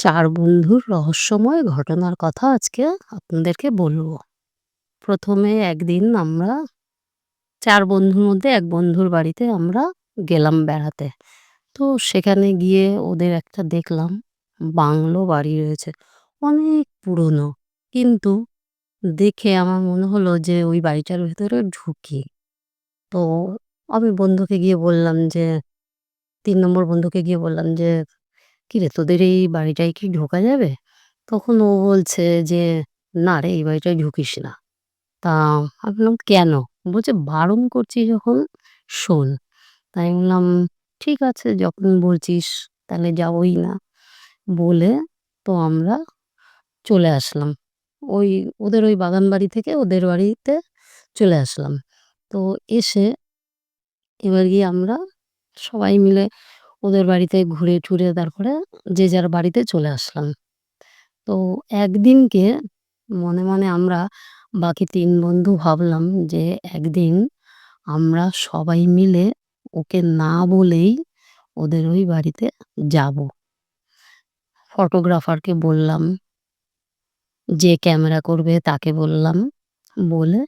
চার বন্ধুর রহস্যময় ঘটনার কথা আজকে আপনাদেরকে বলবো। প্রথমে একদিন আমরা ৪ বন্ধুর মধ্যে এক বন্ধুর বাড়িতে আমরা গেলাম বেড়াতে। তো সেখানে গিয়ে ওদের একটা দেখলাম বাংলো বাড়ি রয়েছে। অনেক পুরনো। কিন্তু দেখে আমার মনে হলো যে ওই বাড়িটার ভেতরে ঢুকি। তো আমি বন্ধুকে গিয়ে বললাম যে ৩ নম্বর বন্ধুকে গিয়ে বললাম যে, "কিরে তোদের এই বাড়িটায় কি ঢোকা যাবে?" তখন ও বলছে যে, "না রে এই বাড়িটায় ঢুকিস না।" তা আমি বললাম, "কেন?" বলছে, "বারণ করছি যখন শোন।" তাই আমি বললাম, "ঠিক আছে যখন বলছিস তাহলে যাবোই না।" বলে তো আমরা চলে আসলাম। ওই ওদের ওই বাগান বাড়ি থেকে ওদের বাড়িতে চলে আসলাম। তো এসে এবার গিয়ে আমরা সবাই মিলে ওদের বাড়িতে ঘুরে টুরে তারপরে যে যার বাড়িতে চলে আসলাম। তো একদিনকে মনে আমরা বাকি ৩ বন্ধু ভাবলাম যে একদিন আমরা সবাই মিলে ওকে না বলেই ওদের ওই বাড়িতে যাবো। ফটোগ্রাফারকে বললাম, যে ক্যামেরা করবে তাকে বললাম। বলে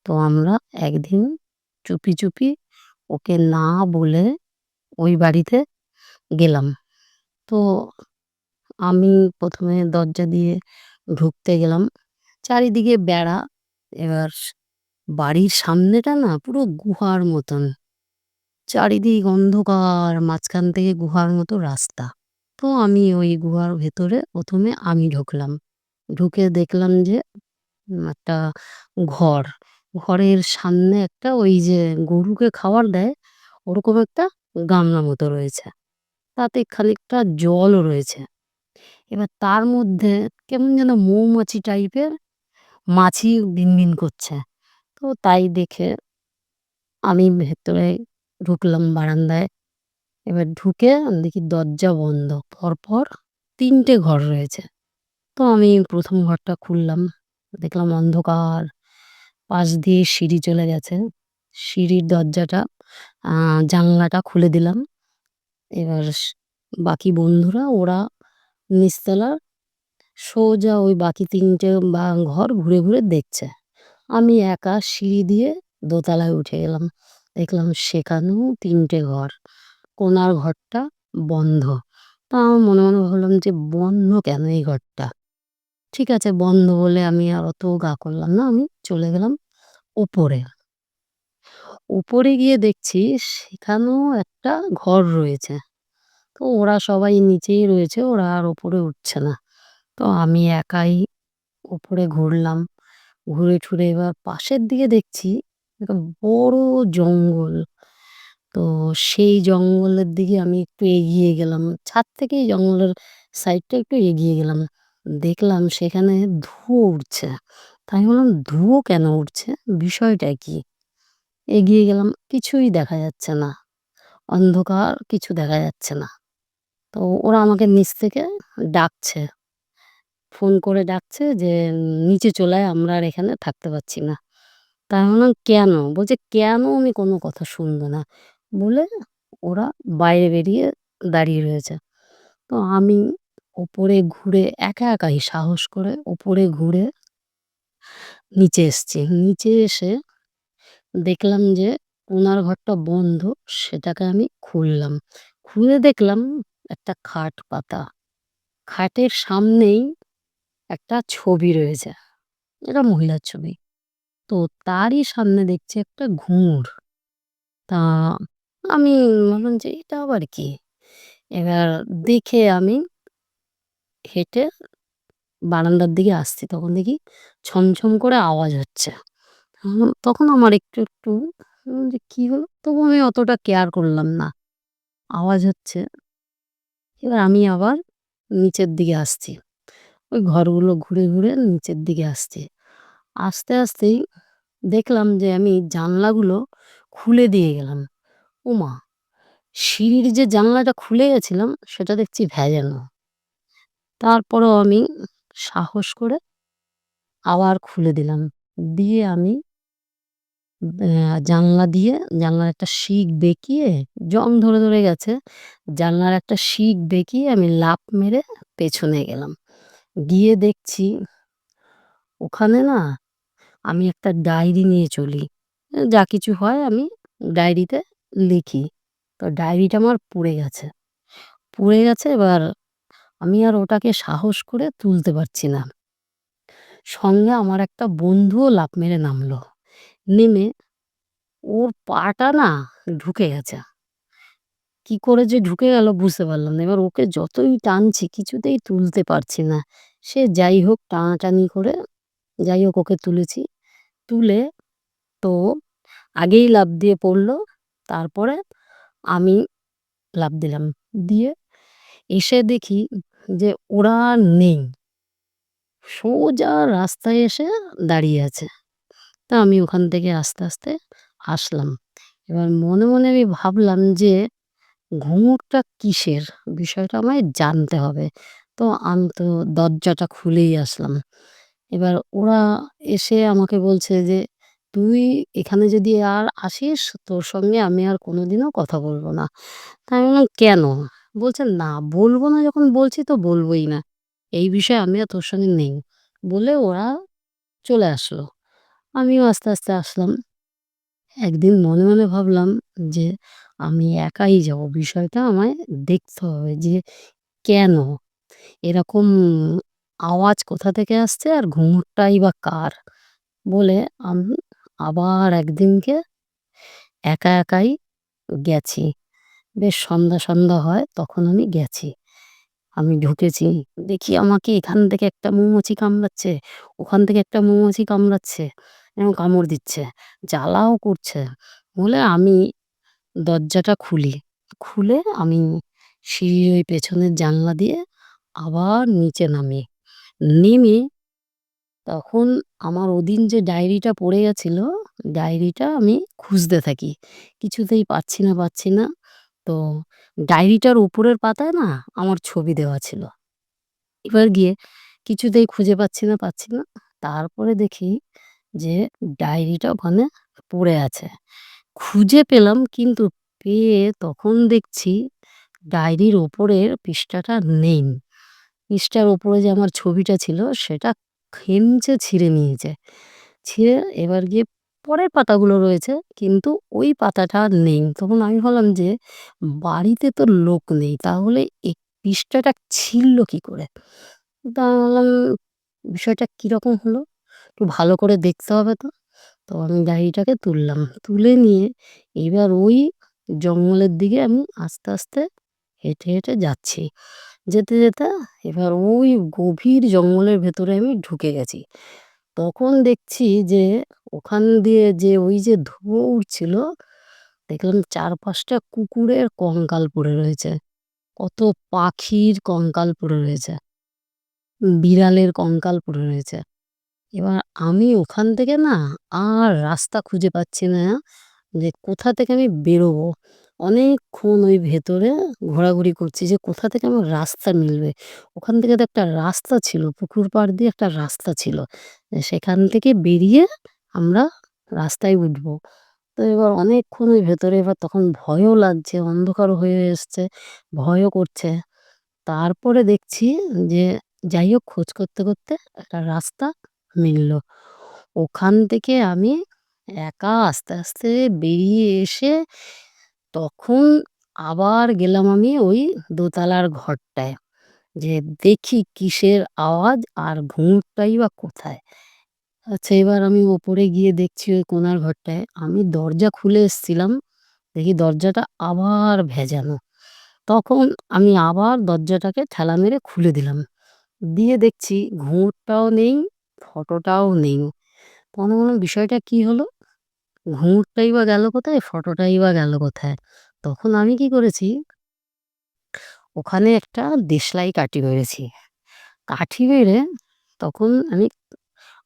তো আমরা একদিন চুপি ওকে না বলে ওই বাড়িতে গেলাম। তো আমি ১ম এ দরজা দিয়ে ঢুকতে গেলাম। চারিদিকে বেড়া। এবার বাড়ির সামনেটা না পুরো গুহার মতন। চারিদিক অন্ধকার, মাঝখান থেকে গুহার মতো রাস্তা। তো আমি ওই গুহার ভেতরে ১ম এ আমি ঢুকলাম। ঢুকে দেখলাম যে একটা ঘর। ঘরের সামনে একটা ওই যে গরুকে খাবার দেয়, ওরকম একটা গামলা মতো রয়েছে। তাতে খানিকটা জলও রয়েছে। এবার তার মধ্যে কেমন যেন মৌমাছি টাইপের মাছি বিনবিন করছে। তো তাই দেখে আমি ভেতরে ঢুকলাম বারান্দায়। এবার ঢুকে দেখি দরজা বন্ধ। পরপর ৩ টে ঘর রয়েছে। তো আমি ১ম ঘরটা খুললাম। দেখলাম অন্ধকার। পাশ দিয়ে সিঁড়ি চলে গেছে। সিঁড়ির দরজাটা আ জানলাটা খুলে দিলাম। এবার বাকি বন্ধুরা ওরা নিচতলার সোজা ওই বাকি ৩ টে ঘর ঘুরে দেখছে। আমি একা সিঁড়ি দিয়ে দোতলায় উঠে গেলাম। দেখলাম সেখানেও ৩ টে ঘর। কোণার ঘরটা বন্ধ। তা আমার মনে ভাবলাম যে বন্ধ কেন এই ঘরটা? ঠিক আছে বন্ধ বলে আমি আর অত গা করলাম না। আমি চলে গেলাম ওপরে। ওপরে গিয়ে দেখছি সেখানেও একটা ঘর রয়েছে। তো ওরা সবাই নিচেই রয়েছে। ওরা আর ওপরে উঠছে না। তো আমি একাই ওপরে ঘুরলাম। ঘুরে টুরে এবার পাশের দিকে দেখছি একটা বড় জঙ্গল। তো সেই জঙ্গলের দিকে আমি একটু এগিয়ে গেলাম। ছাদ থেকেই জঙ্গলের সাইডটা একটু এগিয়ে গেলাম। দেখলাম সেখানে ধোঁয়া উঠছে। তা আমি বললাম, "ধুয়ো কেন উঠছে? বিষয়টা কি?" এগিয়ে গেলাম। কিছুই দেখা যাচ্ছে না। অন্ধকার কিছু দেখা যাচ্ছে না। তো ওরা আমাকে নিচ থেকে ডাকছে। ফোন করে ডাকছে যে, "নিচে চলে আয় আমরা আর এখানে থাকতে পারছি না।" তা আমি বললাম, "কেন?" বলছে, "কেন আমি কোনো কথা শুনবো না।" বলে ওরা বাইরে বেরিয়ে দাঁড়িয়ে রয়েছে। তো আমি ওপরে ঘুরে একাই সাহস করে ওপরে ঘুরে নিচে এসছি। নিচে এসে দেখলাম যে ওনার ঘরটা বন্ধ, সেটাকে আমি খুললাম। খুলে দেখলাম একটা খাট পাতা। খাটের সামনেই একটা ছবি রয়েছে। এটা মহিলার ছবি। তো তারই সামনে দেখছি একটা ঘুঙুর। তা আমি ভাবলাম যে এটা আবার কি? এবার দেখে আমি হেঁটে বারান্দার দিকে আসছি। তখন দেখি ছমছম করে আওয়াজ হচ্ছে। তখন আমার একটু যে কি হলো? তবু আমি অতটা কেয়ার করলাম না। আওয়াজ হচ্ছে। এবার আমি আবার নিচের দিকে আসছি। ওই ঘরগুলো ঘুরে নিচের দিকে আসছি। আসতেই দেখলাম যে আমি জানলাগুলো খুলে দিয়ে গেলাম। ওমা! সিঁড়ির যে জানলাটা খুলে গেছিলাম সেটা দেখছি ভেজানো। তারপরেও আমি সাহস করে আবার খুলে দিলাম। দিয়ে আমি জানলা দিয়ে জানলার একটা শিক বেঁকিয়ে জং ধরে গেছে। জানলার একটা শিক বেঁকিয়ে আমি লাফ মেরে পেছনে গেলাম। গিয়ে দেখছি ওখানে না আমি একটা ডায়েরি নিয়ে চলি। যা কিছু হয় আমি ডায়েরিতে লিখি। তো ডায়েরিটা আমার পুড়ে গেছে। পুড়ে গেছে এবার আমি আর ওটাকে সাহস করে তুলতে পারছি না। সঙ্গে আমার একটা বন্ধুও লাফ মেরে নামলো। নেমে ওর পাটা না ঢুকে গেছে। কি করে যে ঢুকে গেল বুঝতে পারলাম না। এবার ওকে যতই টানছি কিছুতেই তুলতে পারছি না। সে যাই হোক টানাটানি করে যাই হোক ওকে তুলেছি। তুলে তো আগেই লাফ দিয়ে পড়ল। তারপরে আমি লাফ দিলাম। দিয়ে এসে দেখি যে ওরা আর নেই। সোজা রাস্তায় এসে দাঁড়িয়ে আছে। তা আমি ওখান থেকে আস্তে আসলাম। এবার মনে আমি ভাবলাম যে ঘুঙুরটা কিসের? বিষয়টা আমায় জানতে হবে। তো আমি তো দরজাটা খুলেই আসলাম। এবার ওরা এসে আমাকে বলছে যে, "তুই এখানে যদি আর আসিস তোর সঙ্গে আমি আর কোনোদিনও কথা বলব না।" তা আমি বললাম, "কেন?" বলছে, "না বলব না যখন বলছি তো বলবই না। এই বিষয়ে আমি আর তোর সঙ্গে নেই।" বলে ওরা চলে আসলো। আমিও আস্তে আসলাম। একদিন মনে ভাবলাম যে আমি একাই যাবো। বিষয়টা আমায় দেখতে হবে যে কেন? এরকম আওয়াজ কোথা থেকে আসছে আর ঘুঙুরটাই বা কার? বলে আমি আবার একদিনকে একাই গেছি। বেশ সন্ধ্যা হয় তখন আমি গেছি। আমি ঢুকেছি। দেখি আমাকে এখান থেকে একটা মৌমাছি কামড়াচ্ছে, ওখান থেকে একটা মৌমাছি কামড়াচ্ছে, এরকম কামড় দিচ্ছে। জ্বালাও করছে। বলে আমি দরজাটা খুলি। খুলে আমি সিঁড়ির ওই পেছনের জানলা দিয়ে আবার নিচে নামি। নেমে তখন আমার ওদিন যে ডায়েরিটা পড়ে গেছিল, ডায়েরিটা আমি খুঁজতে থাকি। কিছুতেই পাচ্ছি না। তো ডায়েরিটার উপরের পাতায় না আমার ছবি দেওয়া ছিল। এবার গিয়ে কিছুতেই খুঁজে পাচ্ছি না। তারপরে দেখি যে ডায়েরিটা ওখানে পড়ে আছে। খুঁজে পেলাম কিন্তু পেয়ে তখন দেখছি ডায়েরির ওপরের পৃষ্ঠাটা নেই। পৃষ্ঠার ওপরে যে আমার ছবিটা ছিল সেটা খেমচে ছিঁড়ে নিয়েছে। ছিঁড়ে এবার গিয়ে পরের পাতাগুলো রয়েছে কিন্তু ওই পাতাটা আর নেই। তখন আমি ভাবলাম যে বাড়িতে তো লোক নেই তাহলে এই পৃষ্ঠাটা ছিঁড়ল কি করে? তা আমি ভাবলাম বিষয়টা কীরকম হলো? একটু ভালো করে দেখতে হবে তো। তো আমি ডায়েরিটাকে তুললাম। তুলে নিয়ে এবার ওই জঙ্গলের দিকে আমি আস্তে হেঁটে যাচ্ছি। যেতে এবার ওই গভীর জঙ্গলের ভেতরে আমি ঢুকে গেছি। তখন দেখছি যে ওখান দিয়ে যে ওই যে ধোঁয়া উঠছিল, দেখলাম ৪-৫ টা কুকুরের কঙ্কাল পড়ে রয়েছে। কত পাখির কঙ্কাল পড়ে রয়েছে। বিড়ালের কঙ্কাল পড়ে রয়েছে। এবার আমি ওখান থেকে না আর রাস্তা খুঁজে পাচ্ছি না যে কোথা থেকে আমি বেরোবো। অনেকক্ষণ ওই ভেতরে ঘোরাঘুরি করছি যে কোথা থেকে আমার রাস্তা মিলবে। ওখান থেকে তো একটা রাস্তা ছিল, পুকুর পাড় দিয়ে একটা রাস্তা ছিল। সেখান থেকে বেরিয়ে আমরা রাস্তায় উঠবো। তো এবার অনেকক্ষণ ওই ভেতরে এবার তখন ভয়ও লাগছে, অন্ধকার হয়ে এসছে, ভয়ও করছে। তারপরে দেখছি যে যাই হোক খোঁজ করতে একটা রাস্তা মিলল। ওখান থেকে আমি একা আস্তে বেরিয়ে এসে তখন আবার গেলাম আমি ওই দোতলার ঘরটায়। যে দেখি কিসের আওয়াজ আর ঘুঙুরটাই বা কোথায়? আচ্ছা এবার আমি ওপরে গিয়ে দেখছি ওই কোণার ঘরটায়। আমি দরজা খুলে এসছিলাম, দেখি দরজাটা আবার ভেজানো। তখন আমি আবার দরজাটাকে ঠেলা মেরে খুলে দিলাম। দিয়ে দেখছি ঘুঙুরটাও নেই, ফটোটাও নেই। তখন আমি বললাম বিষয়টা কী হলো? ঘুঙুরটাই বা গেল কোথায়? ফটোটাই বা গেল কোথায়? তখন আমি কি করেছি, ওখানে একটা দেশলাই কাঠি মেরেছি। কাঠি মেরে তখন আমি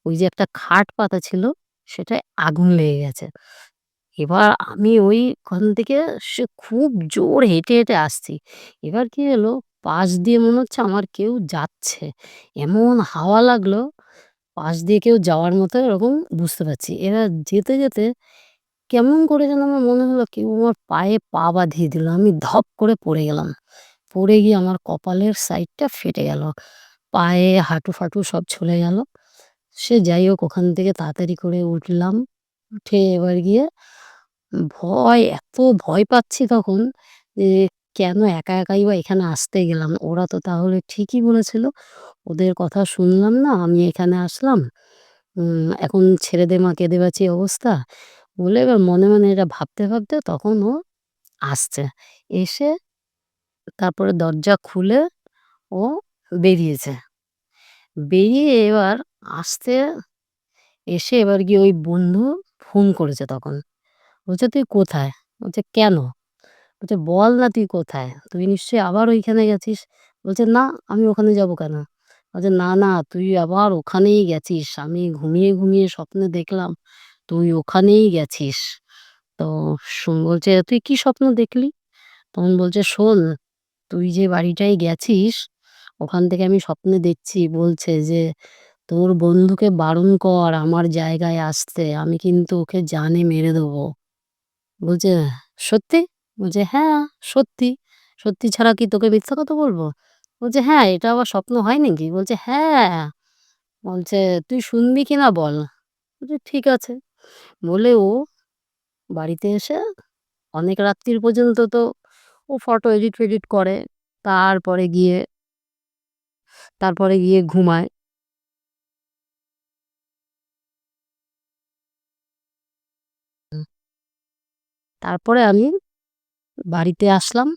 ওই যে একটা খাট পাতা ছিল সেটায় আগুন লেগে গেছে। এবার আমি ওইখান থেকে খুব জোর হেঁটে আসছি। এবার কি হলো, পাশ দিয়ে মনে হচ্ছে আমার কেউ যাচ্ছে। এমন হাওয়া লাগলো পাশ দিয়ে কেউ যাওয়ার মতো এরকম বুঝতে পারছি। এবার যেতে কেমন করে যেন আমার মনে হলো কেউ আমার পায়ে পা বাঁধিয়ে দিল। আমি ধপ করে পড়ে গেলাম। পড়ে গিয়ে আমার কপালের সাইডটা ফেটে গেল। পায়ে হাঁটু-ফাঁটু সব ছুলে গেল। সে যাই হোক ওখান থেকে তাড়াতাড়ি করে উঠলাম। উঠে এবার গিয়ে এত ভয় পাচ্ছি তখন যে কেন একা একাই বা এখানে আসতে গেলাম। ওরা তো তাহলে ঠিকই বলেছিল। ওদের কথা শুনলাম না, আমি এখানে আসলাম। এখন ছেড়ে দে মা, কেঁদে বাঁচি অবস্থা। বলে এবার মনে, মনে এটা ভাবতে, ভাবতে তখন ও আসছে। এসে তারপরে দরজা খুলে ও বেরিয়েছে। বেরিয়ে এবার আসতে এসে এবার গিয়ে ওই বন্ধু ফোন করেছে তখন। বলছে, "তুই কোথায়?" বলছে, "কেন?" বলছে, "বল না তুই কোথায়? তুই নিশ্চয়ই আবার ওইখানে গেছিস?" বলছে, "না, আমি ওখানে যাবো কেন?" বলছে, "না, না তুই আবার ওখানেই গেছিস। আমি ঘুমিয়ে, ঘুমিয়ে স্বপ্নে দেখলাম তুই ওখানেই গেছিস।" তো বলছে, "তুই কি স্বপ্ন দেখলি?" তখন বলছে, "শোন, তুই যে বাড়িটায় গেছিস ওখান থেকে আমি স্বপ্নে দেখছি বলছে যে, 'তোর বন্ধুকে বারণ কর আমার জায়গায় আসতে। আমি কিন্তু ওকে জানে মেরে দেবো।'" বলছে, "সত্যি?" বলছে, "হ্যাঁ, সত্যি। সত্যি ছাড়া কি তোকে মিথ্যা কথা বলব?" বলছে, "হ্যাঁ, এটা আবার স্বপ্ন হয় নাকি?" বলছে, "হ্যাঁ।" বলছে, "তুই শুনবি কিনা বল?" বলছে, "ঠিক আছে।" বলে ও বাড়িতে এসে অনেক রাত্রির পর্যন্ত তো ও ফটো এডিট-ফেডিট করে। তারপরে গিয়ে তারপরে গিয়ে ঘুমায়। তারপরে আমি বাড়িতে আসলাম।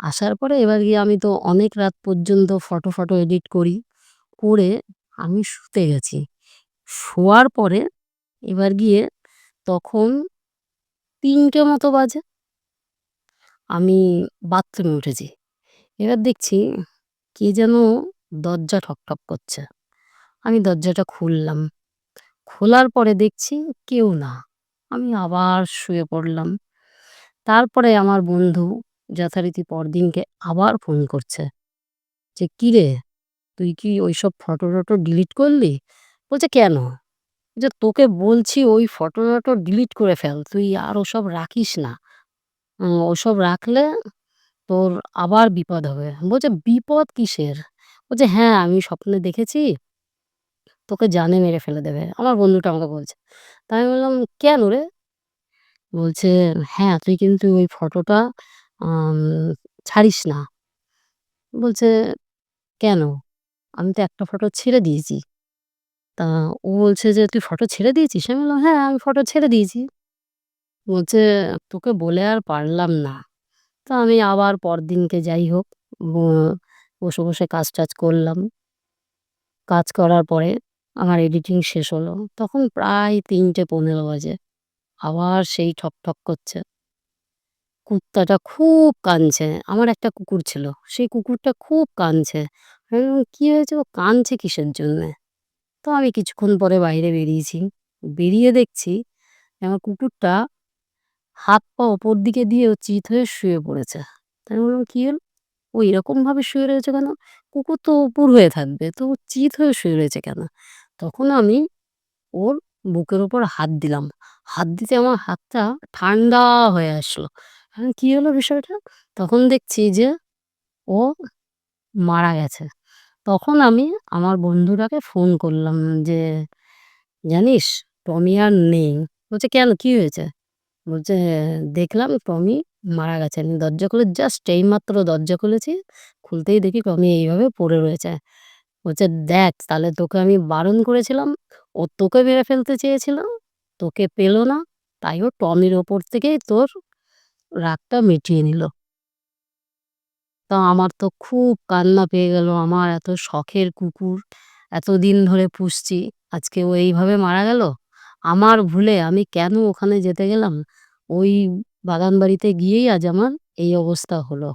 আসার পরে এবার গিয়ে আমি তো অনেক রাত পর্যন্ত ফটো এডিট করি। করে আমি শুতে গেছি। শোয়ার পরে এবার গিয়ে তখন ৩টে মতো বাজে। আমি বাথরুমে উঠেছি। এবার দেখছি কে যেন দরজা ঠকঠক করছে। আমি দরজাটা খুললাম। খোলার পরে দেখছি কেউ না। আমি আবার শুয়ে পড়লাম। তারপরে আমার বন্ধু যথারীতি পরদিনকে আবার ফোন করছে যে, "কিরে, তুই কি ওইসব ফটো-টটো ডিলিট করলি?" বলছে, "কেন?" যে, "তোকে বলছি ওই ফটো-টটো ডিলিট করে ফেল। তুই আর ওসব রাখিস না। ওসব রাখলে তোর আবার বিপদ হবে।" বলছে, "বিপদ কিসের?" বলছে, "হ্যাঁ, আমি স্বপ্নে দেখেছি তোকে জানে মেরে ফেলে দেবে।" আমার বন্ধুটা আমাকে বলছে। তা আমি বললাম, "কেন রে?" বলছে, "হ্যাঁ, তুই কিন্তু ওই ফটোটা আম ছাড়িস না।" বলছে, "কেন? আমি তো একটা ফটো ছেড়ে দিয়েছি।" তা ও বলছে যে, "তুই ফটো ছেড়ে দিয়েছিস?" আমি বললাম, "হ্যাঁ, আমি ফটো ছেড়ে দিয়েছি।" বলছে, "তোকে বলে আর পারলাম না।" তো আমি আবার পরদিনকে যাই হোক ব বসে, বসে কাজ-টাজ করলাম। কাজ করার পরে আমার এডিটিং শেষ হলো। তখন প্রায় ৩:১৫ বাজে। আবার সেই ঠক করছে। কুত্তাটা খুব কাঁদছে। আমার একটা কুকুর ছিল। সেই কুকুরটা খুব কাঁদছে। আমি বললাম, "কি হয়েছে? ও কাঁদছে কিসের জন্যে?" তো আমি কিছুক্ষণ পরে বাইরে বেরিয়েছি। বেরিয়ে দেখছি আমার কুকুরটা হাত পা ওপর দিকে দিয়ে ও চিত হয়ে শুয়ে পড়েছে। তা আমি বললাম, "কি হলো? ও এরকমভাবে শুয়ে রয়েছে কেন? কুকুর তো উপুড় হয়ে থাকবে। তো ও চিত হয়ে শুয়ে রয়েছে কেন?" তখন আমি ওর বুকের ওপর হাত দিলাম। হাত দিতে আমার হাতটা ঠান্ডা হয়ে আসলো। "কি হলো বিষয়টা?" তখন দেখছি যে ও মারা গেছে। তখন আমি আমার বন্ধুটাকে ফোন করলাম যে, "জানিস টমি আর নেই।" বলছে, "কেন? কি হয়েছে?" বলছে, "দেখলাম টমি মারা গেছে। আমি দরজা খুলে জাস্ট এইমাত্র দরজা খুলেছি। খুলতেই দেখি টমি এইভাবে পড়ে রয়েছে।" বলছে, "দেখ তাহলে তোকে আমি বারণ করেছিলাম। ও তোকে মেরে ফেলতে চেয়েছিল। তোকে পেল না। তাই ও টমির ওপর থেকেই তোর রাগটা মিটিয়ে নিল।" তো আমার তো খুব কান্না পেয়ে গেল। আমার এত শখের কুকুর, এতদিন ধরে পুষছি। আজকে ও এইভাবে মারা গেল। আমার ভুলে আমি কেন ওখানে যেতে গেলাম? ওই বাগানবাড়িতে গিয়েই আজ আমার এই অবস্থা হলো।